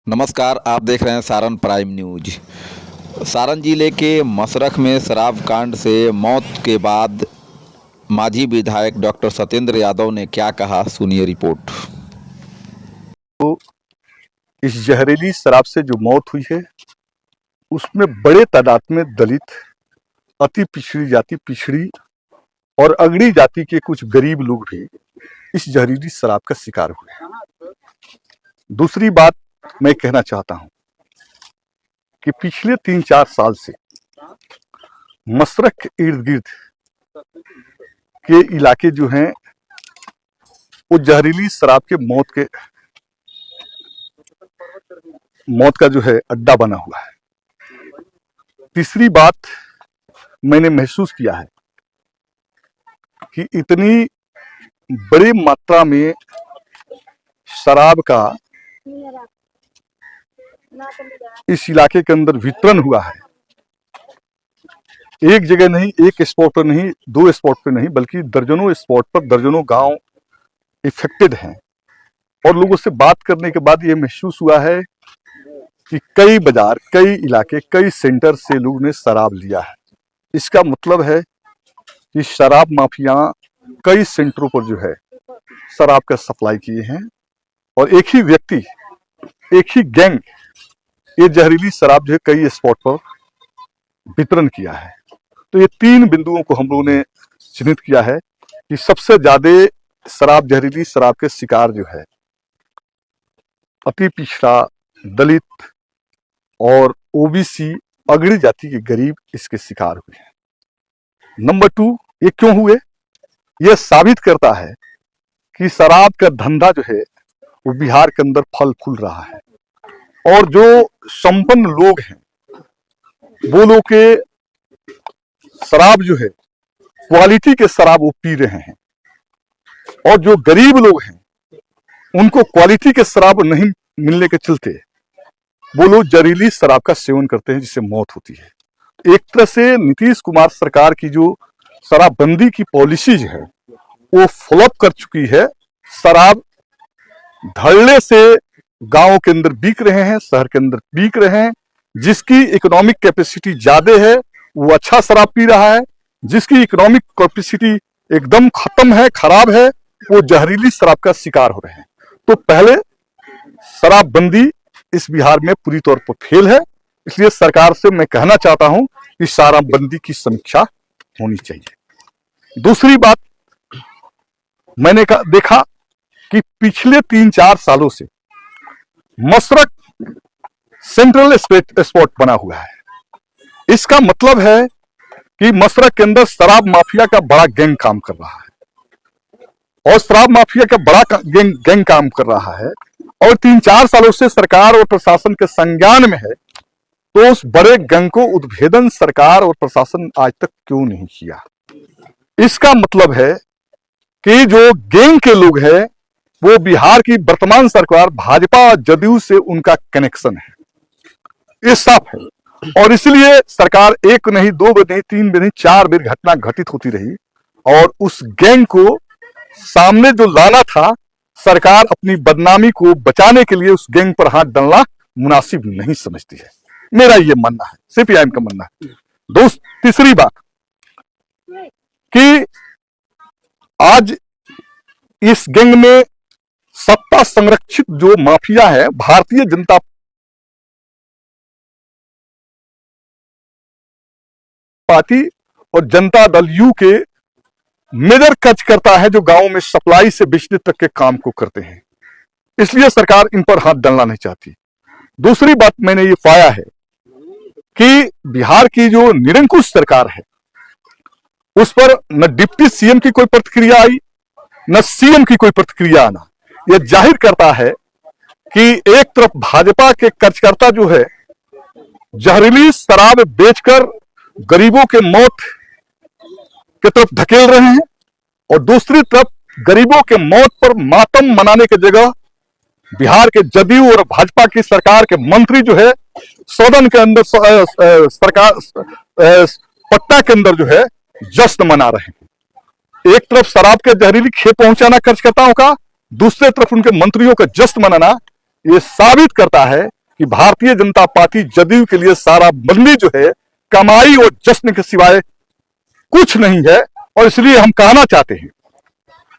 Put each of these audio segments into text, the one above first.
नमस्कार, आप देख रहे हैं सारण प्राइम न्यूज। सारण जिले के मसरख में शराब कांड से मौत के बाद माजी विधायक डॉक्टर सत्येंद्र यादव ने क्या कहा, सुनिए रिपोर्ट। तो इस जहरीली शराब से जो मौत हुई है उसमें बड़े तादाद में दलित, अति पिछड़ी जाति, पिछड़ी और अगड़ी जाति के कुछ गरीब लोग भी इस जहरीली शराब का शिकार हुए। दूसरी बात मैं कहना चाहता हूं कि पिछले 3-4 साल से मसरख के इर्द गिर्द के इलाके जो हैं वो जहरीली शराब के मौत का जो है अड्डा बना हुआ है। तीसरी बात मैंने महसूस किया है कि इतनी बड़ी मात्रा में शराब का इस इलाके के अंदर वितरण हुआ है। एक जगह नहीं, एक स्पॉट पर नहीं, 2 स्पॉट पर नहीं, बल्कि दर्जनों स्पॉट पर दर्जनों गांव इफेक्टेड हैं। और लोगों से बात करने के बाद ये महसूस हुआ है कि कई बाजार, कई इलाके, कई सेंटर से लोगों ने शराब लिया है। इसका मतलब है कि शराब माफिया कई सेंटरों पर जो है शराब का सप्लाई किए हैं और एक ही व्यक्ति, एक ही गैंग ये जहरीली शराब जो है कई स्पॉट पर वितरण किया है। तो ये 3 बिंदुओं को हम लोगों ने चिन्हित किया है कि सबसे ज्यादा शराब, जहरीली शराब के शिकार जो है अति पिछड़ा, दलित और ओबीसी, अगड़ी जाति के गरीब इसके शिकार हुए हैं। नंबर 2, ये क्यों हुए? यह साबित करता है कि शराब का धंधा जो है वो बिहार के अंदर फल फूल रहा है और जो संपन्न लोग हैं वो लोग के शराब जो है क्वालिटी के शराब वो पी रहे हैं और जो गरीब लोग हैं उनको क्वालिटी के शराब नहीं मिलने के चलते वो लोग जहरीली शराब का सेवन करते हैं जिससे मौत होती है। एक तरह से नीतीश कुमार सरकार की जो शराबबंदी की पॉलिसीज है वो फ्लॉप कर चुकी है। शराब धड़ल्ले से गांवों के अंदर बिक रहे हैं, शहर के अंदर बिक रहे हैं। जिसकी इकोनॉमिक कैपेसिटी ज्यादा है वो अच्छा शराब पी रहा है, जिसकी इकोनॉमिक कैपेसिटी एकदम खत्म है, खराब है, वो जहरीली शराब का शिकार हो रहे हैं। तो पहले शराबबंदी इस बिहार में पूरी तौर पर फेल है, इसलिए सरकार से मैं कहना चाहता हूं कि शराबबंदी की समीक्षा होनी चाहिए। दूसरी बात, मैंने देखा कि पिछले 3-4 सालों से मसरख सेंट्रल स्पॉट बना हुआ है। इसका मतलब है कि मसरख के अंदर शराब माफिया का बड़ा गैंग काम कर रहा है और शराब माफिया का बड़ा गैंग काम कर रहा है और 3-4 सालों से सरकार और प्रशासन के संज्ञान में है। तो उस बड़े गैंग को उद्भेदन सरकार और प्रशासन आज तक क्यों नहीं किया? इसका मतलब है कि जो गैंग के लोग हैं वो बिहार की वर्तमान सरकार भाजपा जदयू से उनका कनेक्शन है, ये साफ है। और इसलिए सरकार 1 नहीं, 2 नहीं, 3 नहीं, 4 बार घटना घटित होती रही और उस गैंग को सामने जो लाना था, सरकार अपनी बदनामी को बचाने के लिए उस गैंग पर हाथ डालना मुनासिब नहीं समझती है। मेरा ये मानना है, सीपीआईएम का मानना है। तीसरी बात कि आज इस गैंग में सत्ता संरक्षित जो माफिया है, भारतीय जनता पार्टी और जनता दल यू के मेजर कच करता है, जो गांवों में सप्लाई से बिजली तक के काम को करते हैं। इसलिए सरकार इन पर हाथ डालना नहीं चाहती। दूसरी बात मैंने ये पाया है कि बिहार की जो निरंकुश सरकार है उस पर न डिप्टी सीएम की कोई प्रतिक्रिया आई, न सीएम की कोई प्रतिक्रिया आना। यह जाहिर करता है कि एक तरफ भाजपा के कार्यकर्ता जो है जहरीली शराब बेचकर गरीबों के मौत की तरफ धकेल रहे हैं और दूसरी तरफ गरीबों के मौत पर मातम मनाने की जगह बिहार के जदयू और भाजपा की सरकार के मंत्री जो है सदन के अंदर, सरकार पटना के अंदर जो है जश्न मना रहे हैं। एक तरफ शराब के जहरीली खेप पहुंचाना कार्यकर्ताओं का, दूसरे तरफ उनके मंत्रियों का जश्न मनाना, ये साबित करता है कि भारतीय जनता पार्टी जदयू के लिए सारा बंदी जो है कमाई और जश्न के सिवाय कुछ नहीं है। और इसलिए हम कहना चाहते हैं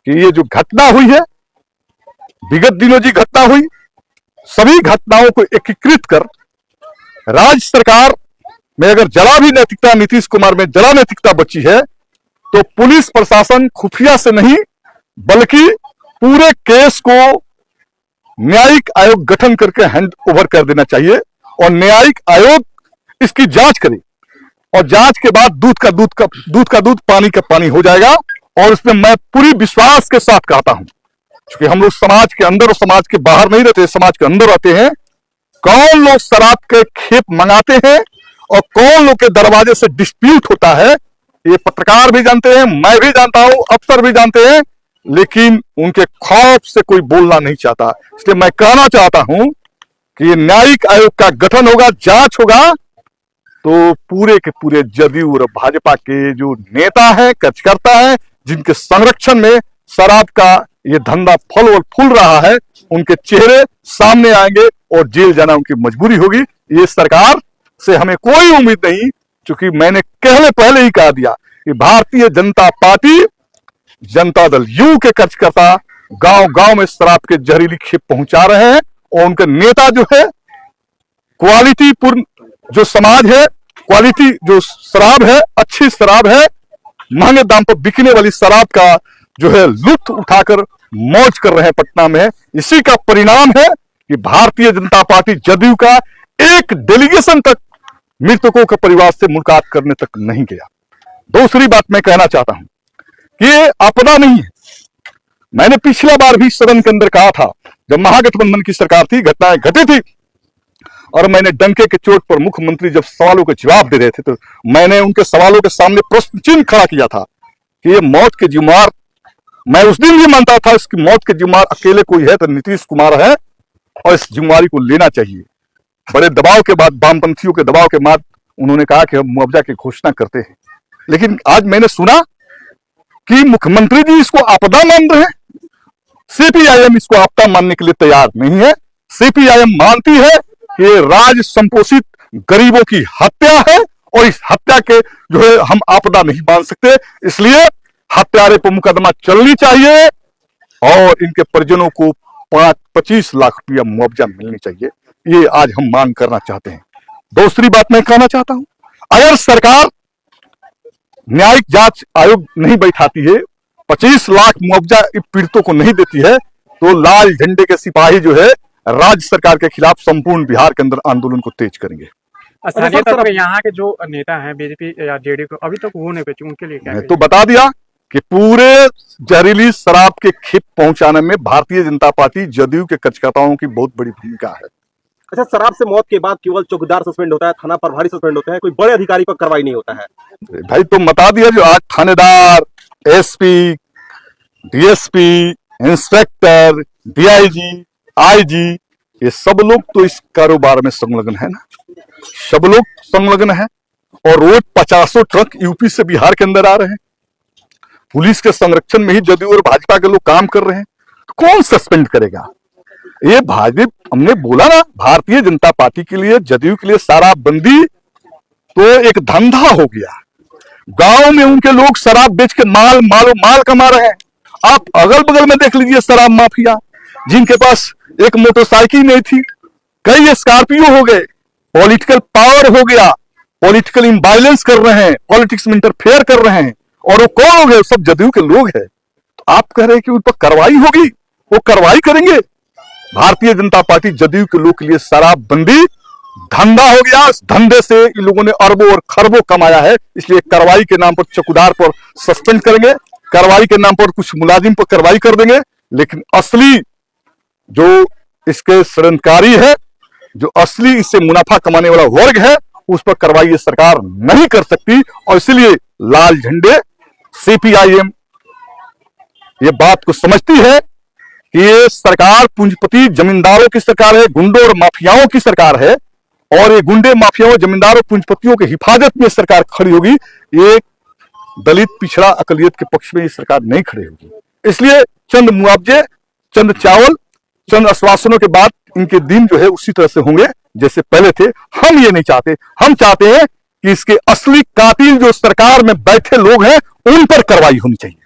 कि ये जो घटना हुई है, विगत दिनों जी घटना हुई, सभी घटनाओं को एकीकृत कर राज्य सरकार में अगर जरा भी नैतिकता, नीतीश कुमार में जरा नैतिकता बची है तो पुलिस प्रशासन खुफिया से नहीं बल्कि पूरे केस को न्यायिक आयोग गठन करके हैंड ओवर कर देना चाहिए और न्यायिक आयोग इसकी जांच करे और जांच के बाद दूध का दूध पानी का पानी हो जाएगा। और इसमें मैं पूरी विश्वास के साथ कहता हूं, क्योंकि हम लोग समाज के अंदर और समाज के बाहर नहीं रहते, समाज के अंदर रहते हैं। कौन लोग शराब के खेप मंगाते हैं और कौन लोग के दरवाजे से डिस्प्यूट होता है, ये पत्रकार भी जानते हैं, मैं भी जानता हूं, अफसर भी जानते हैं, लेकिन उनके खौफ से कोई बोलना नहीं चाहता। इसलिए मैं कहना चाहता हूं कि ये न्यायिक आयोग का गठन होगा, जांच होगा, तो पूरे के पूरे जदयू और भाजपा के जो नेता हैं, कार्यकर्ता हैं, जिनके संरक्षण में शराब का ये धंधा फल और फूल रहा है, उनके चेहरे सामने आएंगे और जेल जाना उनकी मजबूरी होगी। ये सरकार से हमें कोई उम्मीद नहीं, क्योंकि मैंने पहले ही कह दिया कि भारतीय जनता पार्टी, जनता दल यू के कार्यकर्ता गांव गांव में शराब के जहरीली खेप पहुंचा रहे हैं और उनके नेता जो है क्वालिटी पूर्ण जो समाज है, क्वालिटी जो शराब है, अच्छी शराब है, महंगे दाम पर बिकने वाली शराब का जो है लुत्फ उठाकर मौज कर रहे हैं पटना में। इसी का परिणाम है कि भारतीय जनता पार्टी जदयू का एक डेलीगेशन तक मृतकों के परिवार से मुलाकात करने तक नहीं गया। दूसरी बात मैं कहना चाहता हूं कि ये आपदा नहीं है। मैंने पिछला बार भी सदन के अंदर कहा था, जब महागठबंधन की सरकार थी, घटनाएं घटी थी और मैंने डंके के चोट पर मुख्यमंत्री जब सवालों के जवाब दे रहे थे तो मैंने उनके सवालों के सामने प्रश्न चिन्ह खड़ा किया था कि ये मौत के जिम्मेवार, मैं उस दिन भी मानता था इसकी मौत के जिम्मेवार अकेले कोई है तो नीतीश कुमार है और इस जिम्मेवारी को लेना चाहिए। बड़े दबाव के बाद, वामपंथियों के दबाव के बाद उन्होंने कहा कि हम मुआवजा की घोषणा करते हैं, लेकिन आज मैंने सुना कि मुख्यमंत्री जी इसको आपदा मान रहे हैं। सीपीआईएम इसको आपदा मानने के लिए तैयार नहीं है। सीपीआईएम मानती है कि राज संपोषित गरीबों की हत्या है और इस हत्या के जो है हम आपदा नहीं मान सकते, इसलिए हत्यारे पर मुकदमा चलनी चाहिए और इनके परिजनों को 25 लाख रुपया मुआवजा मिलनी चाहिए। ये आज हम मांग करना चाहते हैं। दूसरी बात मैं कहना चाहता हूं, अगर सरकार न्यायिक जांच आयोग नहीं बैठाती है, 25 लाख मुआवजा पीड़ितों को नहीं देती है, तो लाल झंडे के सिपाही जो है राज्य सरकार के खिलाफ संपूर्ण बिहार के अंदर आंदोलन को तेज करेंगे। स्थानीय तौर पे यहाँ के जो नेता हैं बीजेपी या जेडीयू को अभी तक वो नहीं बेचे, उनके लिए क्या मैं तो बता दिया कि पूरे जहरीली शराब के खेप पहुंचाने में भारतीय जनता पार्टी जदयू के कार्यकर्ताओं की बहुत बड़ी भूमिका है। अच्छा, शराब से मौत के बाद केवल चौकीदार सस्पेंड होता है, थाना प्रभारी सस्पेंड होता है, कोई बड़े अधिकारी पर कार्रवाई नहीं होता है। भाई तुम बता दिया, जो आज थानेदार, SP, DSP, inspector, DIG, IG, ये सब लोग तो इस कारोबार में संलग्न है ना, सब लोग संलग्न है और रोज 50 ट्रक यूपी से बिहार के अंदर आ रहे हैं। पुलिस के संरक्षण में ही जदयू और भाजपा के लोग काम कर रहे हैं, तो कौन सस्पेंड करेगा? ये भाजपा, हमने बोला ना, भारतीय जनता पार्टी के लिए, जदयू के लिए शराबबंदी तो एक धंधा हो गया। गांव में उनके लोग शराब बेच के माल कमा रहे हैं। आप अगल बगल में देख लीजिए शराब माफिया, जिनके पास एक मोटरसाइकिल नहीं थी, कई स्कॉर्पियो हो गए, पॉलिटिकल पावर हो गया, पॉलिटिकल इम्बाइलेंस कर रहे हैं, पॉलिटिक्स में इंटरफेयर कर रहे हैं, और वो कौन हो गए? सब जदयू के लोग हैं। तो आप कह रहे हैं कि उन पर कार्रवाई होगी, वो कार्रवाई करेंगे। भारतीय जनता पार्टी जदयू के लोग के लिए शराबबंदी धंधा हो गया। इस धंधे से इन लोगों ने अरबों और खरबों कमाया है, इसलिए कार्रवाई के नाम पर चौकीदार पर सस्पेंड करेंगे, कार्रवाई के नाम पर कुछ मुलाजिम पर कार्रवाई कर देंगे, लेकिन असली जो इसके षड्यंत्रकारी है, जो असली इससे मुनाफा कमाने वाला वर्ग है, उस पर कार्रवाई ये सरकार नहीं कर सकती। और इसलिए लाल झंडे, सीपीआईएम ये बात को समझती है कि ये सरकार पूंजीपति जमींदारों की सरकार है, गुंडों और माफियाओं की सरकार है, और ये गुंडे, माफियाओं, जमींदारों, पूंजीपतियों की हिफाजत में सरकार खड़ी होगी। ये दलित, पिछड़ा, अकलियत के पक्ष में ये सरकार नहीं खड़ी होगी। इसलिए चंद मुआवजे, चंद चावल, चंद आश्वासनों के बाद इनके दिन जो है उसी तरह से होंगे जैसे पहले थे। हम ये नहीं चाहते, हम चाहते हैं कि इसके असली कातिल जो सरकार में बैठे लोग हैं उन पर कार्रवाई होनी चाहिए।